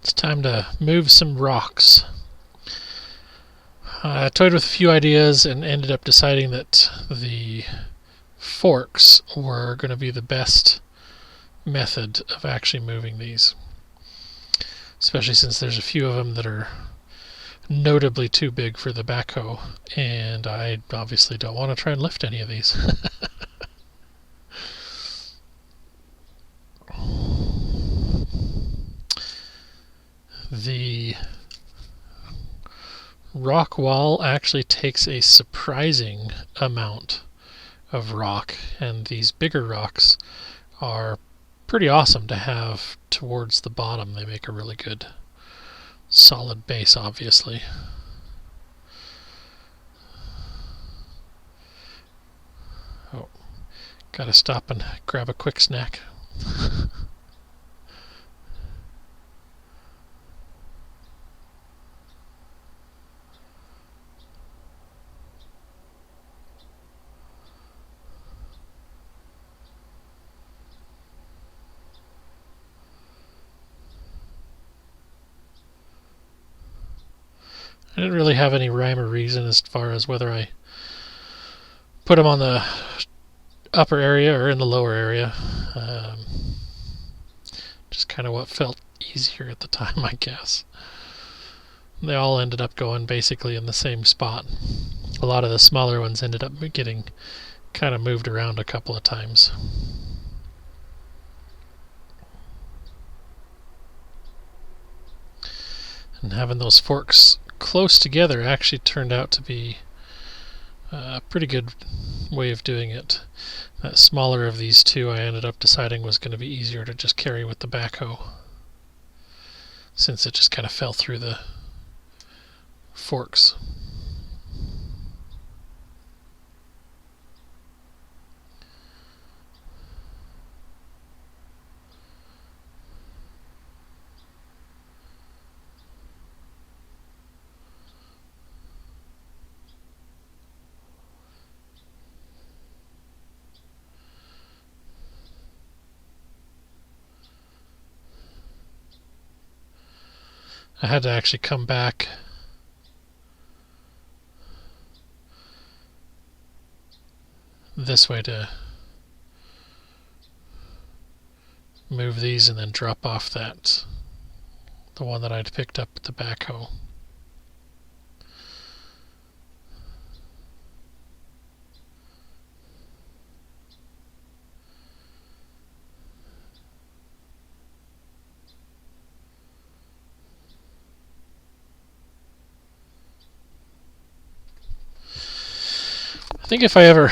It's time to move some rocks. I toyed with a few ideas and ended up deciding that the forks were going to be the best method of actually moving these, especially since there's a few of them that are notably too big for the backhoe, and I obviously don't want to try and lift any of these. The rock wall actually takes a surprising amount of rock, and these bigger rocks are pretty awesome to have towards the bottom. They make a really good solid base, obviously. Oh, gotta stop and grab a quick snack. I didn't really have any rhyme or reason as far as whether I put them on the upper area or in the lower area. Just kind of what felt easier at the time, I guess. They all ended up going basically in the same spot. A lot of the smaller ones ended up getting kind of moved around a couple of times. And having those forks close together actually turned out to be a pretty good way of doing it. That smaller of these two I ended up deciding was going to be easier to just carry with the backhoe, since it just kind of fell through the forks. I had to actually come back this way to move these and then drop off the one that I'd picked up with the backhoe. I think if I ever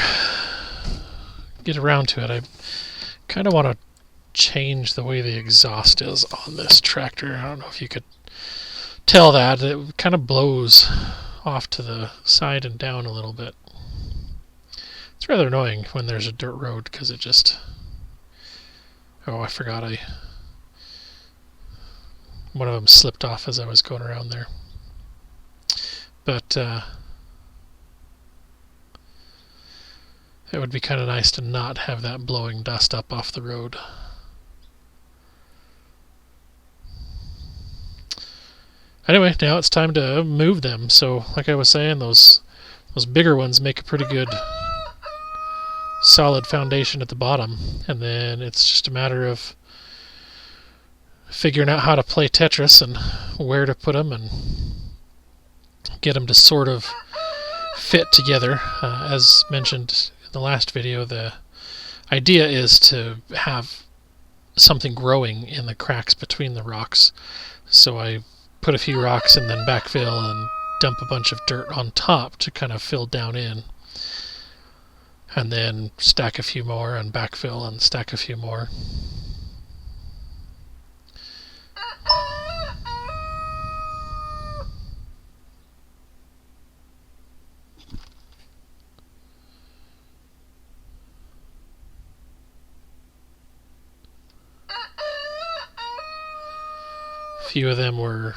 get around to it, I kind of want to change the way the exhaust is on this tractor. I don't know if you could tell that. It kind of blows off to the side and down a little bit. It's rather annoying when there's a dirt road because it just... Oh, I forgot one of them slipped off as I was going around there. But it would be kind of nice to not have that blowing dust up off the road. Anyway, now it's time to move them. So, like I was saying, those bigger ones make a pretty good solid foundation at the bottom, and then it's just a matter of figuring out how to play Tetris and where to put them and get them to sort of fit together. As mentioned in the last video, the idea is to have something growing in the cracks between the rocks. So I put a few rocks and then backfill and dump a bunch of dirt on top to kind of fill down in. And then stack a few more and backfill and stack a few more. A few of them were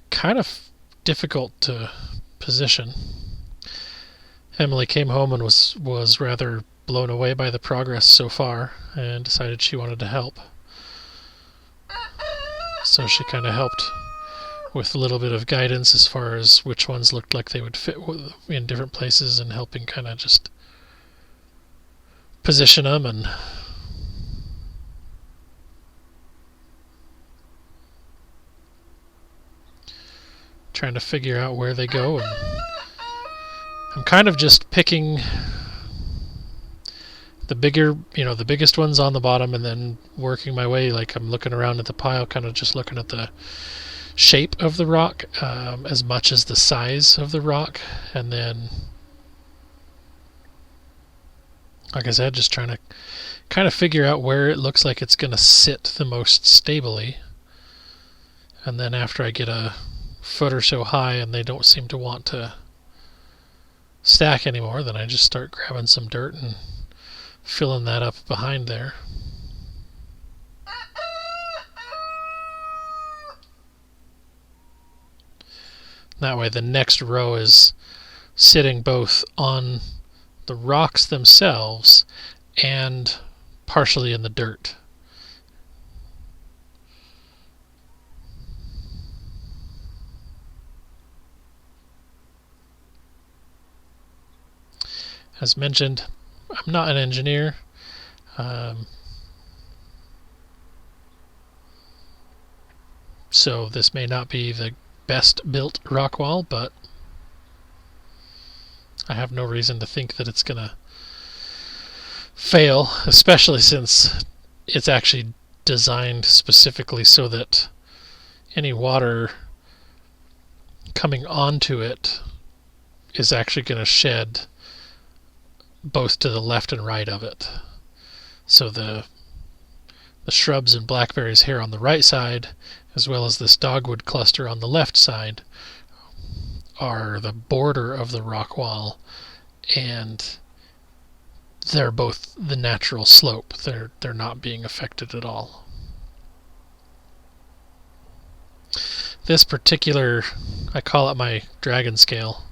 kind of difficult to position. Emily came home and was rather blown away by the progress so far and decided she wanted to help. So she kind of helped with a little bit of guidance as far as which ones looked like they would fit in different places, and helping kind of just position them and trying to figure out where they go. And I'm kind of just picking the the biggest ones on the bottom, and then working my way, like I'm looking around at the pile, kind of just looking at the shape of the rock as much as the size of the rock, and then, like I said, just trying to kind of figure out where it looks like it's going to sit the most stably. And then after I get a foot or so high and they don't seem to want to stack anymore, then I just start grabbing some dirt and filling that up behind there. That way the next row is sitting both on the rocks themselves and partially in the dirt. As mentioned, I'm not an engineer. So this may not be the best built rock wall, but I have no reason to think that it's gonna fail, especially since it's actually designed specifically so that any water coming onto it is actually going to shed both to the left and right of it. So the shrubs and blackberries here on the right side, as well as this dogwood cluster on the left side, are the border of the rock wall, and they're both the natural slope. They're not being affected at all. This particular, I call it my dragon scale,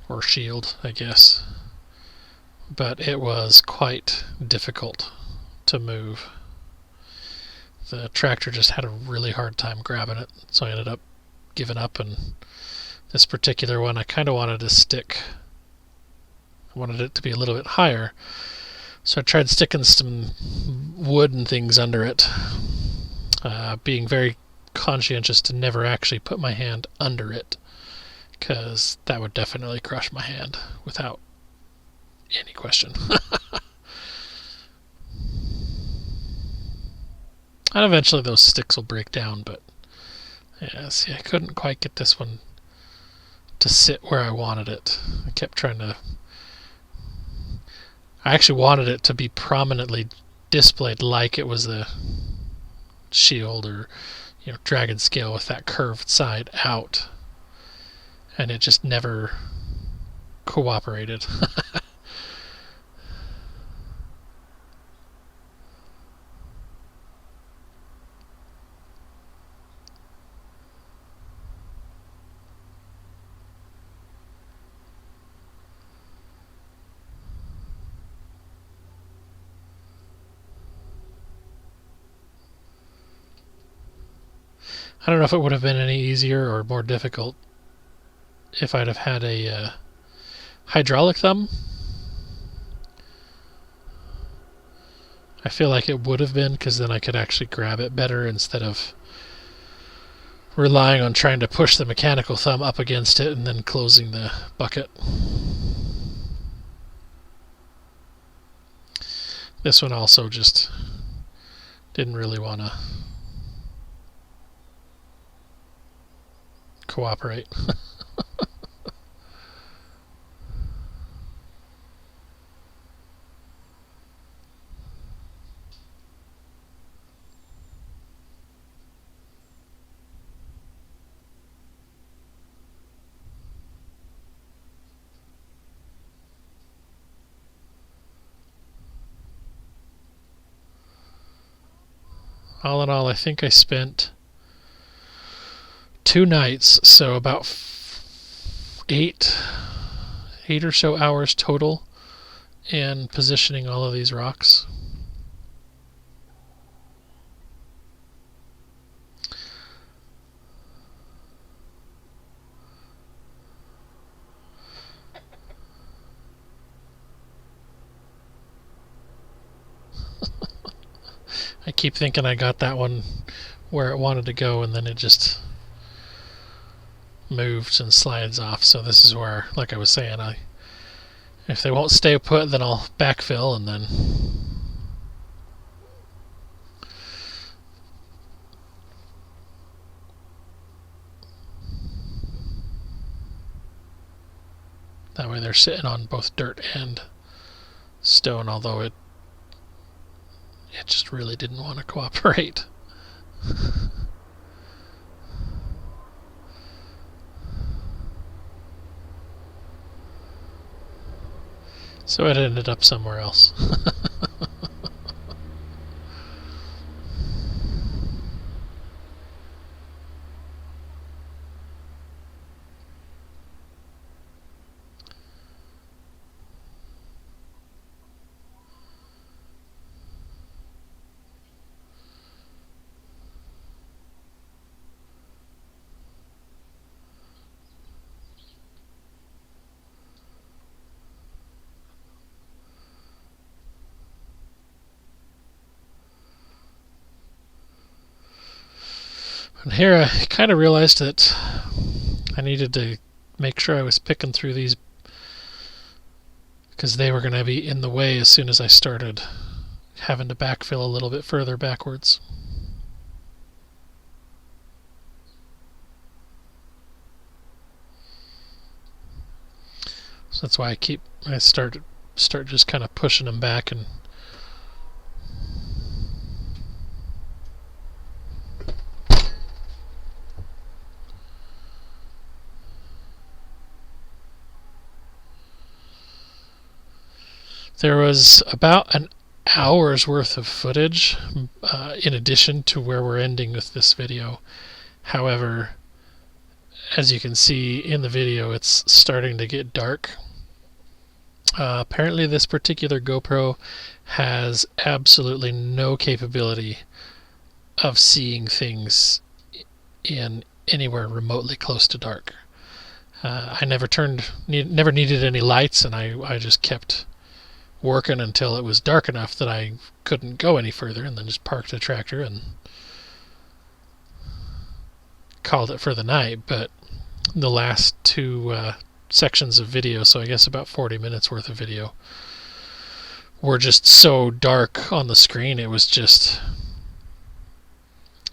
or shield, I guess, but it was quite difficult to move. The tractor just had a really hard time grabbing it, so I ended up giving up, and this particular one I kind of wanted to stick. I wanted it to be a little bit higher, so I tried sticking some wood and things under it, being very conscientious to never actually put my hand under it, because that would definitely crush my hand without any question. And eventually those sticks will break down, but yeah, see, I couldn't quite get this one to sit where I wanted it. I kept trying to... I actually wanted it to be prominently displayed like it was the shield or dragon scale with that curved side out, and it just never cooperated. I don't know if it would have been any easier or more difficult if I'd have had a hydraulic thumb. I feel like it would have been, because then I could actually grab it better instead of relying on trying to push the mechanical thumb up against it and then closing the bucket. This one also just didn't really want to cooperate. All in all, I think I spent 2 nights, so about 8 or so hours total in positioning all of these rocks. I keep thinking I got that one where it wanted to go, and then it just moves and slides off. So this is where, like I was saying, if they won't stay put, then I'll backfill, and then that way they're sitting on both dirt and stone, although it just really didn't want to cooperate. So it ended up somewhere else. And here I kind of realized that I needed to make sure I was picking through these, because they were going to be in the way as soon as I started having to backfill a little bit further backwards. So that's why I start just kind of pushing them back, and there was about an hour's worth of footage in addition to where we're ending with this video. However, as you can see in the video, it's starting to get dark. Apparently this particular GoPro has absolutely no capability of seeing things in anywhere remotely close to dark. I never needed any lights, and I just kept working until it was dark enough that I couldn't go any further, and then just parked the tractor and called it for the night. But the last two sections of video, so I guess about 40 minutes worth of video, were just so dark on the screen. It was just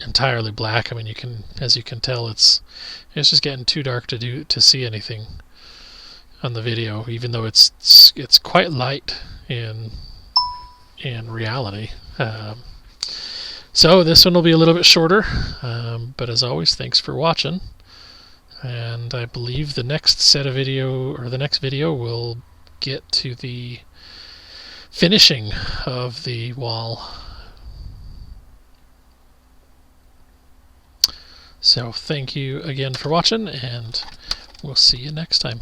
entirely black. I mean, as you can tell, it's just getting too dark to see anything on the video, even though it's quite light in reality. So this one will be a little bit shorter, but as always, thanks for watching. And I believe the next video will get to the finishing of the wall. So thank you again for watching, and we'll see you next time.